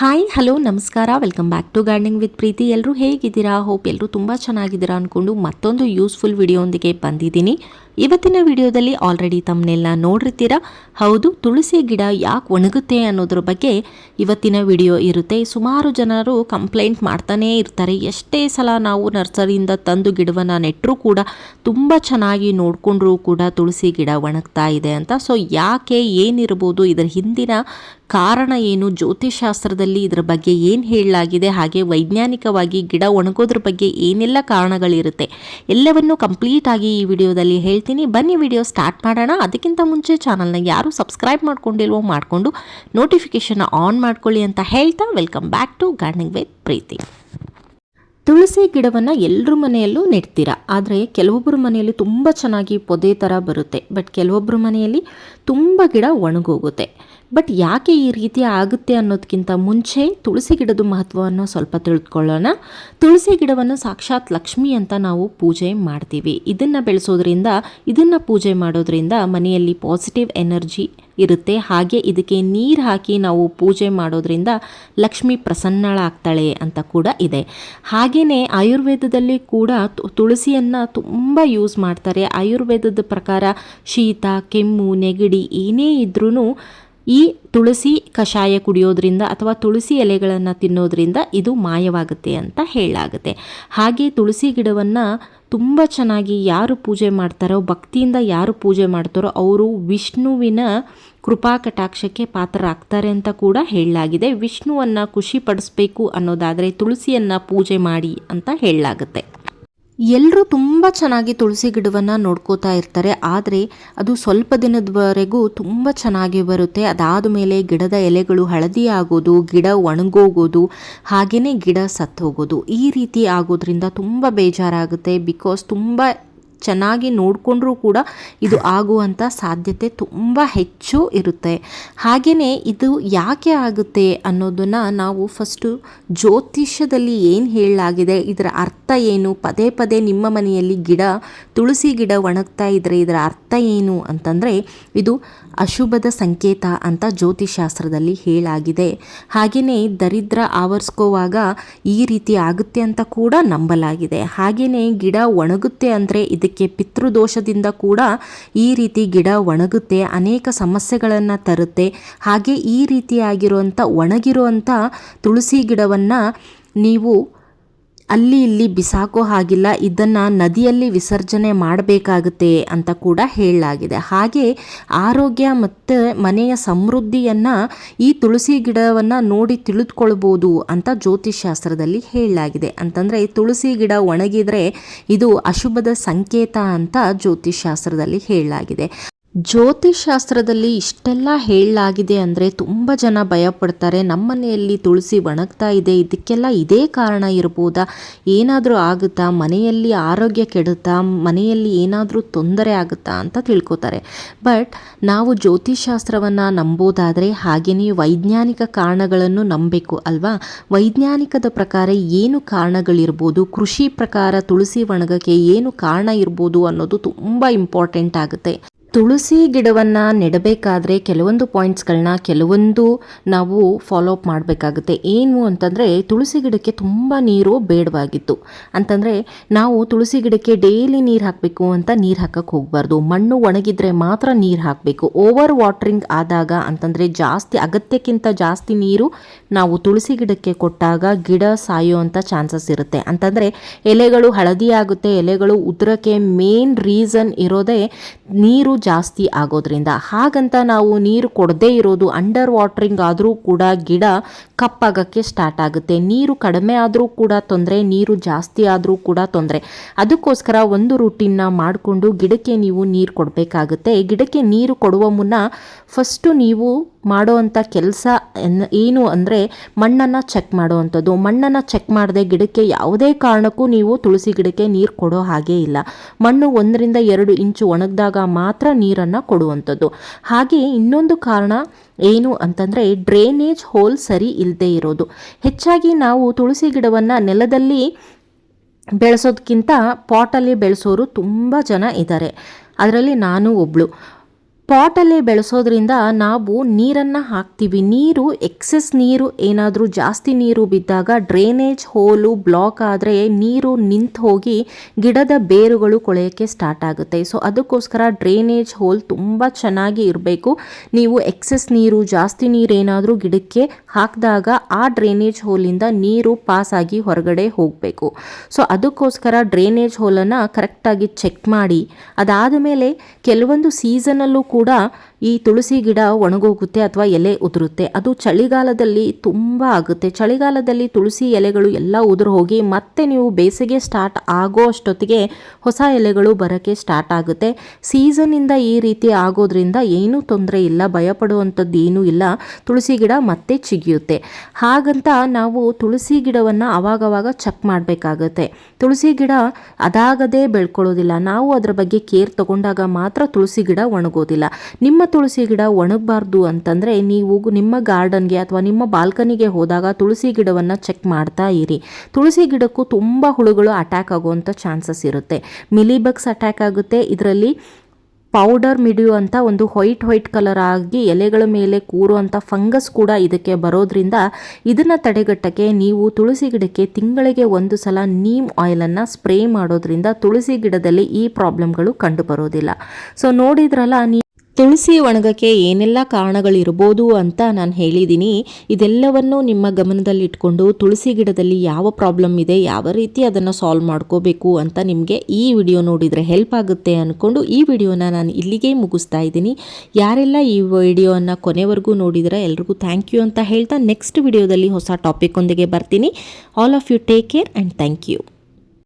Hi hello ನಮಸ್ಕಾರ, welcome back to gardening with Preethi. ಎಲ್ಲರೂ ಹೇಗಿದ್ದೀರಾ? ಹೋಪ್ ಎಲ್ಲರೂ ತುಂಬ ಚೆನ್ನಾಗಿದ್ದೀರಾ ಅಂದ್ಕೊಂಡು ಮತ್ತೊಂದು ಯೂಸ್ಫುಲ್ ವಿಡಿಯೋಂದಿಗೆ ಬಂದಿದ್ದೀನಿ. ಇವತ್ತಿನ ವಿಡಿಯೋದಲ್ಲಿ ಆಲ್ರೆಡಿ ತಮ್ಮನ್ನೆಲ್ಲ ನೋಡಿರ್ತೀರಾ. ಹೌದು, ತುಳಸಿ ಗಿಡ ಯಾಕೆ ಒಣಗುತ್ತೆ ಅನ್ನೋದ್ರ ಬಗ್ಗೆ ಇವತ್ತಿನ ವಿಡಿಯೋ ಇರುತ್ತೆ. ಸುಮಾರು ಜನರು ಕಂಪ್ಲೇಂಟ್ ಮಾಡ್ತಾನೇ ಇರ್ತಾರೆ, ಎಷ್ಟೇ ಸಲ ನಾವು ನರ್ಸರಿಯಿಂದ ತಂದು ಗಿಡವನ್ನು ನೆಟ್ಟರೂ ಕೂಡ ತುಂಬ ಚೆನ್ನಾಗಿ ನೋಡಿಕೊಂಡ್ರೂ ಕೂಡ ತುಳಸಿ ಗಿಡ ಒಣಗ್ತಾ ಇದೆ ಅಂತ. ಸೊ ಯಾಕೆ, ಏನಿರ್ಬೋದು, ಇದರ ಹಿಂದಿನ ಕಾರಣ ಏನು, ಜ್ಯೋತಿಷಾಸ್ತ್ರದಲ್ಲಿ ಇದರ ಬಗ್ಗೆ ಏನು ಹೇಳಲಾಗಿದೆ, ಹಾಗೆ ವೈಜ್ಞಾನಿಕವಾಗಿ ಗಿಡ ಒಣಗೋದ್ರ ಬಗ್ಗೆ ಏನೆಲ್ಲ ಕಾರಣಗಳಿರುತ್ತೆ, ಎಲ್ಲವನ್ನು ಕಂಪ್ಲೀಟ್ ಆಗಿ ಈ ವಿಡಿಯೋದಲ್ಲಿ ಹೇಳ್ತೀನಿ. ಬನ್ನಿ ವಿಡಿಯೋ ಸ್ಟಾರ್ಟ್ ಮಾಡೋಣ. ಅದಕ್ಕಿಂತ ಮುಂಚೆ ಚಾನಲ್ನ ಯಾರು ಸಬ್ಸ್ಕ್ರೈಬ್ ಮಾಡ್ಕೊಂಡಿಲ್ವೋ ಮಾಡಿಕೊಂಡು ನೋಟಿಫಿಕೇಶನ್ ಆನ್ ಮಾಡ್ಕೊಳ್ಳಿ ಅಂತ ಹೇಳ್ತಾ welcome back to gardening with Preethi. ತುಳಸಿ ಗಿಡವನ್ನು ಎಲ್ಲರ ಮನೆಯಲ್ಲೂ ನೆಡ್ತೀರಾ, ಆದರೆ ಕೆಲವೊಬ್ಬರ ಮನೆಯಲ್ಲಿ ತುಂಬ ಚೆನ್ನಾಗಿ ಪೊದೆ ಥರ ಬರುತ್ತೆ, ಬಟ್ ಕೆಲವೊಬ್ಬರ ಮನೆಯಲ್ಲಿ ತುಂಬ ಗಿಡ ಒಣಗೋಗುತ್ತೆ. ಬಟ್ ಯಾಕೆ ಈ ರೀತಿ ಆಗುತ್ತೆ ಅನ್ನೋದಕ್ಕಿಂತ ಮುಂಚೆ ತುಳಸಿ ಗಿಡದ ಮಹತ್ವವನ್ನು ಸ್ವಲ್ಪ ತಿಳಿದುಕೊಳ್ಳೋಣ. ತುಳಸಿ ಗಿಡವನ್ನು ಸಾಕ್ಷಾತ್ ಲಕ್ಷ್ಮಿ ಅಂತ ನಾವು ಪೂಜೆ ಮಾಡ್ತೀವಿ. ಇದನ್ನು ಬೆಳೆಸೋದ್ರಿಂದ, ಇದನ್ನು ಪೂಜೆ ಮಾಡೋದ್ರಿಂದ ಮನೆಯಲ್ಲಿ ಪಾಸಿಟಿವ್ ಎನರ್ಜಿ ಇರುತ್ತೆ. ಹಾಗೆ ಇದಕ್ಕೆ ನೀರು ಹಾಕಿ ನಾವು ಪೂಜೆ ಮಾಡೋದ್ರಿಂದ ಲಕ್ಷ್ಮಿ ಪ್ರಸನ್ನಳಾಗ್ತಾಳೆ ಅಂತ ಕೂಡ ಇದೆ. ಹಾಗೆಯೇ ಆಯುರ್ವೇದದಲ್ಲಿ ಕೂಡ ತುಳಸಿಯನ್ನು ತುಂಬ ಯೂಸ್ ಮಾಡ್ತಾರೆ. ಆಯುರ್ವೇದದ ಪ್ರಕಾರ ಶೀತ, ಕೆಮ್ಮು, ನೆಗಡಿ ಏನೇ ಇದ್ರೂ ಈ ತುಳಸಿ ಕಷಾಯ ಕುಡಿಯೋದ್ರಿಂದ ಅಥವಾ ತುಳಸಿ ಎಲೆಗಳನ್ನು ತಿನ್ನೋದ್ರಿಂದ ಇದು ಮಾಯವಾಗುತ್ತೆ ಅಂತ ಹೇಳಲಾಗುತ್ತೆ. ಹಾಗೆ ತುಳಸಿ ಗಿಡವನ್ನು ತುಂಬ ಚೆನ್ನಾಗಿ ಯಾರು ಪೂಜೆ ಮಾಡ್ತಾರೋ, ಭಕ್ತಿಯಿಂದ ಯಾರು ಪೂಜೆ ಮಾಡ್ತಾರೋ ಅವರು ವಿಷ್ಣುವಿನ ಕೃಪಾ ಕಟಾಕ್ಷಕ್ಕೆ ಪಾತ್ರರಾಗ್ತಾರೆ ಅಂತ ಕೂಡ ಹೇಳಲಾಗಿದೆ. ವಿಷ್ಣುವನ್ನು ಖುಷಿ ಪಡಿಸ್ಬೇಕು ಅನ್ನೋದಾದರೆ ತುಳಸಿಯನ್ನು ಪೂಜೆ ಮಾಡಿ ಅಂತ ಹೇಳಲಾಗುತ್ತೆ. ಎಲ್ಲರೂ ತುಂಬ ಚೆನ್ನಾಗಿ ತುಳಸಿ ಗಿಡವನ್ನು ನೋಡ್ಕೋತಾ ಇರ್ತಾರೆ, ಆದರೆ ಅದು ಸ್ವಲ್ಪ ದಿನದವರೆಗೂ ತುಂಬ ಚೆನ್ನಾಗಿ ಬರುತ್ತೆ. ಅದಾದ ಮೇಲೆ ಗಿಡದ ಎಲೆಗಳು ಹಳದಿ ಆಗೋದು, ಗಿಡ ಒಣಗೋಗೋದು, ಹಾಗೆಯೇ ಗಿಡ ಸತ್ತು ಹೋಗೋದು, ಈ ರೀತಿ ಆಗೋದ್ರಿಂದ ತುಂಬ ಬೇಜಾರಾಗುತ್ತೆ. ಬಿಕಾಸ್ ತುಂಬ ಚೆನ್ನಾಗಿ ನೋಡಿಕೊಂಡ್ರೂ ಕೂಡ ಇದು ಆಗುವಂಥ ಸಾಧ್ಯತೆ ತುಂಬ ಹೆಚ್ಚು ಇರುತ್ತೆ. ಹಾಗೆಯೇ ಇದು ಯಾಕೆ ಆಗುತ್ತೆ ಅನ್ನೋದನ್ನು ನಾವು ಫಸ್ಟು ಜ್ಯೋತಿಷ್ಯದಲ್ಲಿ ಏನು ಹೇಳಲಾಗಿದೆ, ಇದರ ಅರ್ಥ ಏನು, ಪದೇ ಪದೇ ನಿಮ್ಮ ಮನೆಯಲ್ಲಿ ತುಳಸಿ ಗಿಡ ಒಣಗ್ತಾ ಇದ್ದರೆ ಇದರ ಅರ್ಥ ಏನು ಅಂತಂದರೆ ಇದು ಅಶುಭದ ಸಂಕೇತ ಅಂತ ಜ್ಯೋತಿಷಾಸ್ತ್ರದಲ್ಲಿ ಹೇಳಾಗಿದೆ. ಹಾಗೆಯೇ ದರಿದ್ರ ಆವರಿಸ್ಕೋವಾಗ ಈ ರೀತಿ ಆಗುತ್ತೆ ಅಂತ ಕೂಡ ನಂಬಲಾಗಿದೆ. ಹಾಗೆಯೇ ಗಿಡ ಒಣಗುತ್ತೆ ಅಂದರೆ ಇದಕ್ಕೆ ಪಿತೃದೋಷದಿಂದ ಕೂಡ ಈ ರೀತಿ ಗಿಡ ಒಣಗುತ್ತೆ, ಅನೇಕ ಸಮಸ್ಯೆಗಳನ್ನು ತರುತ್ತೆ. ಹಾಗೆ ಈ ರೀತಿಯಾಗಿರುವಂಥ ಒಣಗಿರುವಂಥ ತುಳಸಿ ಗಿಡವನ್ನು ನೀವು ಅಲ್ಲಿ ಇಲ್ಲಿ ಬಿಸಾಕೋ ಹಾಗಿಲ್ಲ, ಇದನ್ನು ನದಿಯಲ್ಲಿ ವಿಸರ್ಜನೆ ಮಾಡಬೇಕಾಗುತ್ತೆ ಅಂತ ಕೂಡ ಹೇಳಲಾಗಿದೆ. ಹಾಗೆ ಆರೋಗ್ಯ ಮತ್ತು ಮನೆಯ ಸಮೃದ್ಧಿಯನ್ನು ಈ ತುಳಸಿ ಗಿಡವನ್ನು ನೋಡಿ ತಿಳಿದುಕೊಳ್ಬೋದು ಅಂತ ಜ್ಯೋತಿಷಾಸ್ತ್ರದಲ್ಲಿ ಹೇಳಲಾಗಿದೆ. ಅಂತಂದರೆ ತುಳಸಿ ಗಿಡ ಒಣಗಿದರೆ ಇದು ಅಶುಭದ ಸಂಕೇತ ಅಂತ ಜ್ಯೋತಿಷಾಸ್ತ್ರದಲ್ಲಿ ಹೇಳಲಾಗಿದೆ. ಜ್ಯೋತಿಷಾಸ್ತ್ರದಲ್ಲಿ ಇಷ್ಟೆಲ್ಲ ಹೇಳಲಾಗಿದೆ ಅಂದರೆ ತುಂಬ ಜನ ಭಯಪಡ್ತಾರೆ. ನಮ್ಮನೆಯಲ್ಲಿ ತುಳಸಿ ಒಣಗ್ತಾ ಇದೆ, ಇದಕ್ಕೆಲ್ಲ ಇದೇ ಕಾರಣ ಇರ್ಬೋದಾ, ಏನಾದರೂ ಆಗುತ್ತಾ, ಮನೆಯಲ್ಲಿ ಆರೋಗ್ಯ ಕೆಡುತ್ತಾ, ಮನೆಯಲ್ಲಿ ಏನಾದರೂ ತೊಂದರೆ ಆಗುತ್ತಾ ಅಂತ ತಿಳ್ಕೊತಾರೆ. ಬಟ್ ನಾವು ಜ್ಯೋತಿಷಾಸ್ತ್ರವನ್ನು ನಂಬೋದಾದರೆ ಹಾಗೆಯೇ ವೈಜ್ಞಾನಿಕ ಕಾರಣಗಳನ್ನು ನಂಬಬೇಕು ಅಲ್ವಾ. ವೈಜ್ಞಾನಿಕದ ಪ್ರಕಾರ ಏನು ಕಾರಣಗಳಿರ್ಬೋದು, ಕೃಷಿ ಪ್ರಕಾರ ತುಳಸಿ ಒಣಗಕ್ಕೆ ಏನು ಕಾರಣ ಇರ್ಬೋದು ಅನ್ನೋದು ತುಂಬ ಇಂಪಾರ್ಟೆಂಟ್ ಆಗುತ್ತೆ. ತುಳಸಿ ಗಿಡವನ್ನು ನೆಡಬೇಕಾದ್ರೆ ಕೆಲವೊಂದು ಪಾಯಿಂಟ್ಸ್ಗಳನ್ನ ನಾವು ಫಾಲೋ ಅಪ್ ಮಾಡಬೇಕಾಗುತ್ತೆ. ಏನು ಅಂತಂದರೆ ತುಳಸಿ ಗಿಡಕ್ಕೆ ತುಂಬ ನೀರು ಬೇಡವಾಗಿತ್ತು. ಅಂತಂದರೆ ನಾವು ತುಳಸಿ ಗಿಡಕ್ಕೆ ಡೈಲಿ ನೀರು ಹಾಕಬೇಕು ಅಂತ ನೀರು ಹಾಕಕ್ಕೆ ಹೋಗಬಾರ್ದು. ಮಣ್ಣು ಒಣಗಿದ್ರೆ ಮಾತ್ರ ನೀರು ಹಾಕಬೇಕು. ಓವರ್ ವಾಟ್ರಿಂಗ್ ಆದಾಗ ಅಂತಂದರೆ ಅಗತ್ಯಕ್ಕಿಂತ ಜಾಸ್ತಿ ನೀರು ನಾವು ತುಳಸಿ ಗಿಡಕ್ಕೆ ಕೊಟ್ಟಾಗ ಗಿಡ ಸಾಯುವಂಥ ಚಾನ್ಸಸ್ ಇರುತ್ತೆ. ಅಂತಂದರೆ ಎಲೆಗಳು ಹಳದಿ ಆಗುತ್ತೆ, ಎಲೆಗಳು ಉದುರಕ್ಕೆ ಮೇನ್ ರೀಸನ್ ಇರೋದೇ ನೀರು ಜಾಸ್ತಿ ಆಗೋದ್ರಿಂದ. ಹಾಗಂತ ನಾವು ನೀರು ಕೊಡದೇ ಇರೋದು, ಅಂಡರ್ ವಾಟ್ರಿಂಗ್ ಆದರೂ ಕೂಡ ಗಿಡ ಕಪ್ಪಾಗಕ್ಕೆ ಸ್ಟಾರ್ಟ್ ಆಗುತ್ತೆ. ನೀರು ಕಡಿಮೆ ಆದರೂ ಕೂಡ ತೊಂದರೆ, ನೀರು ಜಾಸ್ತಿ ಆದರೂ ಕೂಡ ತೊಂದರೆ. ಅದಕ್ಕೋಸ್ಕರ ಒಂದು ರೂಟೀನ್ನ ಮಾಡಿಕೊಂಡು ಗಿಡಕ್ಕೆ ನೀವು ನೀರು ಕೊಡಬೇಕಾಗುತ್ತೆ. ಗಿಡಕ್ಕೆ ನೀರು ಕೊಡುವ ಮುನ್ನ ಫಸ್ಟು ನೀವು ಮಾಡುವಂಥ ಕೆಲಸ ಏನು ಅಂದರೆ ಮಣ್ಣನ್ನು ಚೆಕ್ ಮಾಡುವಂಥದ್ದು. ಮಣ್ಣನ್ನು ಚೆಕ್ ಮಾಡದೆ ಗಿಡಕ್ಕೆ ಯಾವುದೇ ಕಾರಣಕ್ಕೂ ನೀವು ತುಳಸಿ ಗಿಡಕ್ಕೆ ನೀರು ಕೊಡೋ ಹಾಗೇ ಇಲ್ಲ. ಮಣ್ಣು 1-2 ಇಂಚು ಒಣಗಿದಾಗ ಮಾತ್ರ ನೀರನ್ನು ಕೊಡುವಂಥದ್ದು. ಹಾಗೆ ಇನ್ನೊಂದು ಕಾರಣ ಏನು ಅಂತಂದರೆ ಡ್ರೈನೇಜ್ ಹೋಲ್ ಸರಿ ಇಲ್ಲದೆ ಇರೋದು. ಹೆಚ್ಚಾಗಿ ನಾವು ತುಳಸಿ ಗಿಡವನ್ನು ನೆಲದಲ್ಲಿ ಬೆಳೆಸೋದಕ್ಕಿಂತ ಪಾಟಲ್ಲಿ ಬೆಳೆಸೋರು ತುಂಬ ಜನ ಇದ್ದಾರೆ. ಅದರಲ್ಲಿ ನಾನು ಒಬ್ಬಳು. ಪಾಟಲ್ಲೇ ಬೆಳೆಸೋದ್ರಿಂದ ನಾವು ನೀರನ್ನು ಹಾಕ್ತೀವಿ. ನೀರು ಎಕ್ಸೆಸ್ ನೀರು ಏನಾದರೂ ಜಾಸ್ತಿ ನೀರು ಬಿದ್ದಾಗ ಡ್ರೈನೇಜ್ ಹೋಲು ಬ್ಲಾಕ್ ಆದರೆ ನೀರು ನಿಂತು ಹೋಗಿ ಗಿಡದ ಬೇರುಗಳು ಕೊಳೆಯೋಕ್ಕೆ ಸ್ಟಾರ್ಟ್ ಆಗುತ್ತೆ. ಸೊ ಅದಕ್ಕೋಸ್ಕರ ಡ್ರೈನೇಜ್ ಹೋಲ್ ತುಂಬ ಚೆನ್ನಾಗಿ ಇರಬೇಕು. ನೀವು ಎಕ್ಸೆಸ್ ನೀರು ಜಾಸ್ತಿ ನೀರು ಏನಾದರೂ ಗಿಡಕ್ಕೆ ಹಾಕಿದಾಗ ಆ ಡ್ರೈನೇಜ್ ಹೋಲಿಂದ ನೀರು ಪಾಸ್ ಆಗಿ ಹೊರಗಡೆ ಹೋಗಬೇಕು. ಸೊ ಅದಕ್ಕೋಸ್ಕರ ಡ್ರೈನೇಜ್ ಹೋಲನ್ನು ಕರೆಕ್ಟಾಗಿ ಚೆಕ್ ಮಾಡಿ. ಅದಾದ ಮೇಲೆ ಕೆಲವೊಂದು ಸೀಸನಲ್ಲೂ ಕೂಡ ಈ ತುಳಸಿ ಗಿಡ ಒಣಗೋಗುತ್ತೆ ಅಥವಾ ಎಲೆ ಉದುರುತ್ತೆ. ಅದು ಚಳಿಗಾಲದಲ್ಲಿ ತುಂಬ ಆಗುತ್ತೆ. ಚಳಿಗಾಲದಲ್ಲಿ ತುಳಸಿ ಎಲೆಗಳು ಎಲ್ಲ ಉದುರು ಹೋಗಿ ಮತ್ತೆ ನೀವು ಬೇಸಿಗೆ ಸ್ಟಾರ್ಟ್ ಆಗೋ ಅಷ್ಟೊತ್ತಿಗೆ ಹೊಸ ಎಲೆಗಳು ಬರೋಕ್ಕೆ ಸ್ಟಾರ್ಟ್ ಆಗುತ್ತೆ. ಸೀಸನ್ನಿಂದ ಈ ರೀತಿ ಆಗೋದ್ರಿಂದ ಏನೂ ತೊಂದರೆ ಇಲ್ಲ, ಭಯಪಡುವಂಥದ್ದು ಏನೂ ಇಲ್ಲ. ತುಳಸಿ ಗಿಡ ಮತ್ತೆ ಚಿಗಿಯುತ್ತೆ. ಹಾಗಂತ ನಾವು ತುಳಸಿ ಗಿಡವನ್ನು ಆವಾಗವಾಗ ಚೆಕ್ ಮಾಡಬೇಕಾಗತ್ತೆ. ತುಳಸಿ ಗಿಡ ಅದಾಗದೇ ಬೆಳ್ಕೊಳ್ಳೋದಿಲ್ಲ. ನಾವು ಅದರ ಬಗ್ಗೆ ಕೇರ್ ತಗೊಂಡಾಗ ಮಾತ್ರ ತುಳಸಿ ಗಿಡ ಒಣಗೋದಿಲ್ಲ. ನಿಮ್ಮ ತುಳಸಿ ಗಿಡ ಒಣಗಬಾರ್ದು ಅಂತಂದರೆ ನೀವು ನಿಮ್ಮ ಗಾರ್ಡನ್ಗೆ ಅಥವಾ ನಿಮ್ಮ ಬಾಲ್ಕನಿಗೆ ಹೋದಾಗ ತುಳಸಿ ಗಿಡವನ್ನು ಚೆಕ್ ಮಾಡ್ತಾ ಇರಿ. ತುಳಸಿ ಗಿಡಕ್ಕೂ ತುಂಬ ಹುಳುಗಳು ಅಟ್ಯಾಕ್ ಆಗುವಂಥ ಚಾನ್ಸಸ್ ಇರುತ್ತೆ. ಮಿಲಿಬಗ್ಸ್ ಅಟ್ಯಾಕ್ ಆಗುತ್ತೆ. ಇದರಲ್ಲಿ ಪೌಡರ್ ಮಿಡಿಯು ಅಂತ ಒಂದು ವೈಟ್ ಕಲರ್ ಆಗಿ ಎಲೆಗಳ ಮೇಲೆ ಕೂರುವಂಥ ಫಂಗಸ್ ಕೂಡ ಇದಕ್ಕೆ ಬರೋದ್ರಿಂದ ಇದನ್ನು ತಡೆಗಟ್ಟಕ್ಕೆ ನೀವು ತುಳಸಿ ಗಿಡಕ್ಕೆ ತಿಂಗಳಿಗೆ ಒಂದು ಸಲ ನೀಮ್ ಆಯಿಲನ್ನು ಸ್ಪ್ರೇ ಮಾಡೋದ್ರಿಂದ ತುಳಸಿ ಗಿಡದಲ್ಲಿ ಈ ಪ್ರಾಬ್ಲಮ್ಗಳು ಕಂಡು ಬರೋದಿಲ್ಲ. ಸೊ ನೋಡಿದ್ರಲ್ಲ, ತುಳಸಿ ಒಣಗಕ್ಕೆ ಏನೆಲ್ಲ ಕಾರಣಗಳಿರ್ಬೋದು ಅಂತ ನಾನು ಹೇಳಿದ್ದೀನಿ. ಇದೆಲ್ಲವನ್ನು ನಿಮ್ಮ ಗಮನದಲ್ಲಿಟ್ಕೊಂಡು ತುಳಸಿ ಗಿಡದಲ್ಲಿ ಯಾವ ಪ್ರಾಬ್ಲಮ್ ಇದೆ, ಯಾವ ರೀತಿ ಅದನ್ನು ಸಾಲ್ವ್ ಮಾಡ್ಕೋಬೇಕು ಅಂತ ನಿಮಗೆ ಈ ವಿಡಿಯೋ ನೋಡಿದರೆ ಹೆಲ್ಪ್ ಆಗುತ್ತೆ ಅಂದ್ಕೊಂಡು ಈ ವಿಡಿಯೋನ ನಾನು ಇಲ್ಲಿಗೆ ಮುಗಿಸ್ತಾ ಇದ್ದೀನಿ. ಯಾರೆಲ್ಲ ಈ ವಿಡಿಯೋನ ಕೊನೆವರೆಗೂ ನೋಡಿದರೆ ಎಲ್ರಿಗೂ ಥ್ಯಾಂಕ್ ಯು ಅಂತ ಹೇಳ್ತಾ ನೆಕ್ಸ್ಟ್ ವಿಡಿಯೋದಲ್ಲಿ ಹೊಸ ಟಾಪಿಕ್ ಒಂದಿಗೆ ಬರ್ತೀನಿ. All of you take care and thank you.